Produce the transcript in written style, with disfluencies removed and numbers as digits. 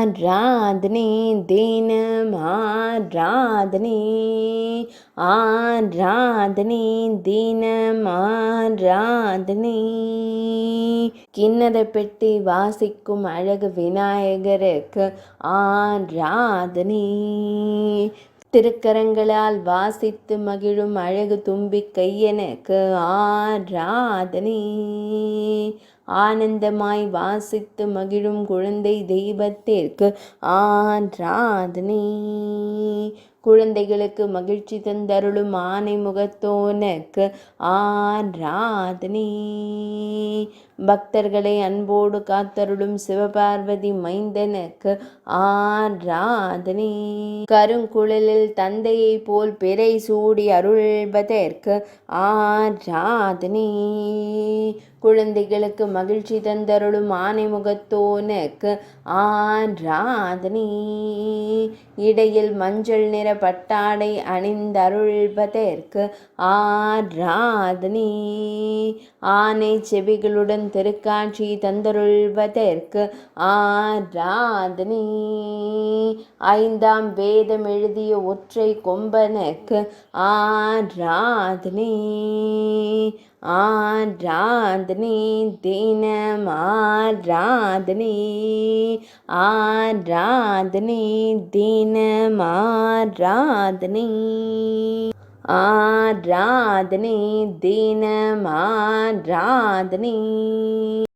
ஆராதனை தினம் ஆராதனை ஆராதனை தினம் ஆராதனை கிண்ணற பெட்டி வாசிக்கும் அழகு விநாயகருக்கு ஆராதனை திருக்கரங்களால் வாசித்து மகிழும் அழகு தும்பிக்கையனுக்கு ஆராதனை ஆனந்தமாய் வாசித்து மகிழும் குழந்தை தெய்வத்திற்கு ஆராதனை குழந்தைகளுக்கு மகிழ்ச்சி தந்தருளும் ஆனை முகத்தோனுக்கு ஆராதனை பக்தர்களை அன்போடு காத்தருளும் சிவபார்வதி மைந்தனுக்கு ஆராதனை கருங்குழலில் தந்தையை போல் பிறை சூடி அருள்வதற்கு ஆராதனை குழந்தைகளுக்கு மகிழ்ச்சி தந்தருளும் ஆனை முகத்தோனுக்கு ஆராதனை இடையில் மஞ்சள் நிற பட்டாடை அணிந்தருள்வதற்கு ஆராதனை ஆனை செவிகளுடன் திருக்காட்சி தந்தருள்வதற்கு ஆராதனை ஐந்தாம் வேதம் எழுதிய ஒற்றை கொம்பனுக்கு ஆராதனை ஆராதனை தினம் ஆராதனை ஆராதனை தினம் ஆராதனை ஆராதனை தினம் ஆராதனை